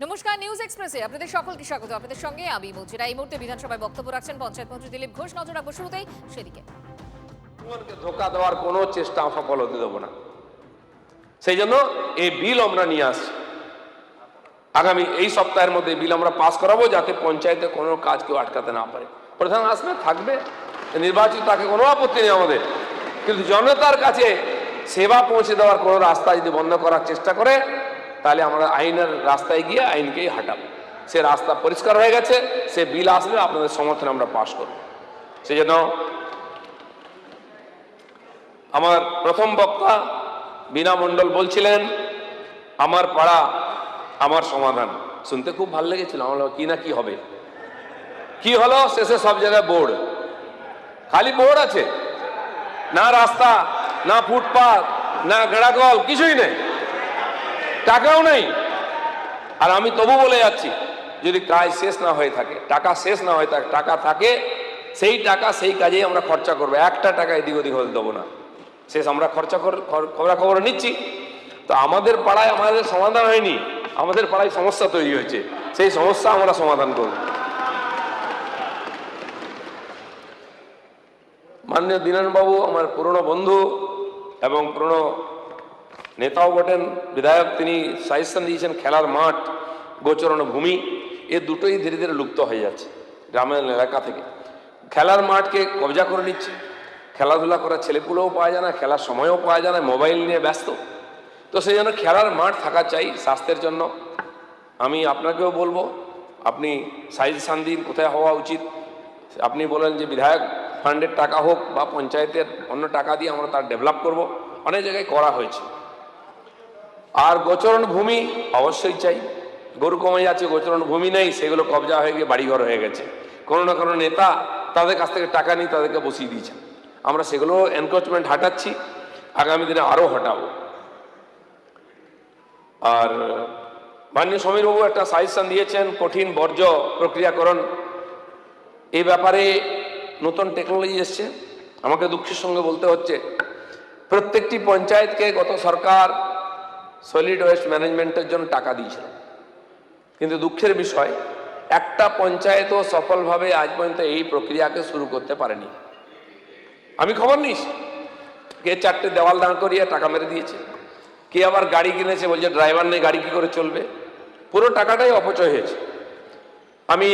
নমস্কার, নিউজ এক্সপ্রেসে আপনাদের সকলকে স্বাগত। আপনাদের সঙ্গে আমি মঞ্জিরা। এই মুহূর্তে বিধানসভায় বক্তব্য রাখছেন পঞ্চায়েত মন্ত্রী দিলীপ ঘোষ। নজর রাখবো শুরুতেই সেদিকে। ধোকা দেওয়ার কোনো চেষ্টা সফল হতে দেবো না, সেই জন্য এই বিল আমরা নিয়ে আসছি। আগামী এই সপ্তাহের মধ্যে বিল আমরা পাস করাবো, যাতে পঞ্চায়েতে কোনো কাজ কেউ আটকাতে না পারে। প্রধান আসবে, থাকবে, নির্বাচিত, তাকে কোনো আপত্তি নেই আমাদের, কিন্তু জনতার কাছে সেবা পৌঁছে দেওয়ার কোনো রাস্তা যদি বন্ধ করার চেষ্টা করে, তাহলে আমরা আইনের রাস্তায় গিয়ে আইনকেই হাঁটাবো। সে রাস্তা পরিষ্কার হয়ে গেছে, সে বিল আসবে, আপনাদের সমর্থনে আমরা পাস করব। সেই জন্য আমার প্রথম বক্তা বীণা মণ্ডল বলছিলেন, আমার পাড়া আমার সমাধান। শুনতে খুব ভালো লেগেছিল। আমার কি না কি হবে, কি হলো? শেষে সব জায়গায় বোর্ড, খালি বোর্ড আছে, না রাস্তা, না ফুটপাথ, না গেড়াকল, কিছুই নেই, টাকাও নেই। আর আমি তবু বলে যাচ্ছি, যদি কাজ শেষ না হয়ে থাকে, টাকা শেষ না হয়ে থাকে, টাকা থাকে, সেই টাকা সেই কাজেই আমরা খরচা করবো। একটা টাকা এদিক ওদিক হতে দেবো না। শেষ আমরা খরচা খবর নিচ্ছি। তো আমাদের পাড়ায় আমাদের সমাধান হয়নি, আমাদের পাড়ায় সমস্যা তৈরি হয়েছে, সেই সমস্যা আমরা সমাধান করব। মাননীয় দীনানবাবু আমার পুরনো বন্ধু এবং পুরনো নেতাও বটেন, বিধায়ক। তিনি সাজেশন দিয়েছেন খেলার মাঠ, গোচরণ ভূমি, এ দুটোই ধীরে ধীরে লুপ্ত হয়ে যাচ্ছে গ্রামের এলাকা থেকে। খেলার মাঠকে কবজা করে নিচ্ছে, খেলাধুলা করার ছেলেপুলেও পাওয়া যায় না, খেলার সময়ও পাওয়া যায় না, মোবাইল নিয়ে ব্যস্ত। তো সেই জন্য খেলার মাঠ থাকা চাই স্বাস্থ্যের জন্য। আমি আপনাকেও বলবো, আপনি সাজেশন দিন কোথায় হওয়া উচিত। আপনি বলেন যে বিধায়ক ফান্ডের টাকা হোক বা পঞ্চায়েতের অন্য টাকা দিয়ে আমরা তার ডেভেলপ করব, অনেক জায়গায় করা হয়েছে। আর গোচরণ ভূমি অবশ্যই চাই। গরু কমে যাচ্ছে, গোচরণ ভূমি নেই, সেগুলো কবজা হয়ে গিয়ে বাড়িঘর হয়ে গেছে। কোনো না কোনো নেতা তাদের কাছ থেকে টাকা নিয়ে তাদেরকে বসিয়ে দিয়েছেন। আমরা সেগুলো এনক্রোচমেন্ট হাঁটাচ্ছি, আগামী দিনে আরও হটাবো। আর মাননীয় সমীরবাবু একটা সাজেশন দিয়েছেন, কঠিন বর্জ্য প্রক্রিয়াকরণ। এই ব্যাপারে নতুন টেকনোলজি এসছে। আমাকে দুঃখের সঙ্গে বলতে হচ্ছে, প্রত্যেকটি পঞ্চায়েতকে গত সরকার সলিড ওয়েস্ট ম্যানেজমেন্টের জন্য টাকা দিয়েছিল, কিন্তু দুঃখের বিষয় একটা পঞ্চায়েতও সফলভাবে আজ পর্যন্ত এই প্রক্রিয়াকে শুরু করতে পারেনি। আমি খবর নিস, কে 4টে দেওয়াল দাঁড় করিয়ে টাকা মেরে দিয়েছে, কে আবার গাড়ি কিনেছে, বলছে ড্রাইভার নেই, গাড়ি কি করে চলবে। পুরো টাকাটাই অপচয় হয়েছে। আমি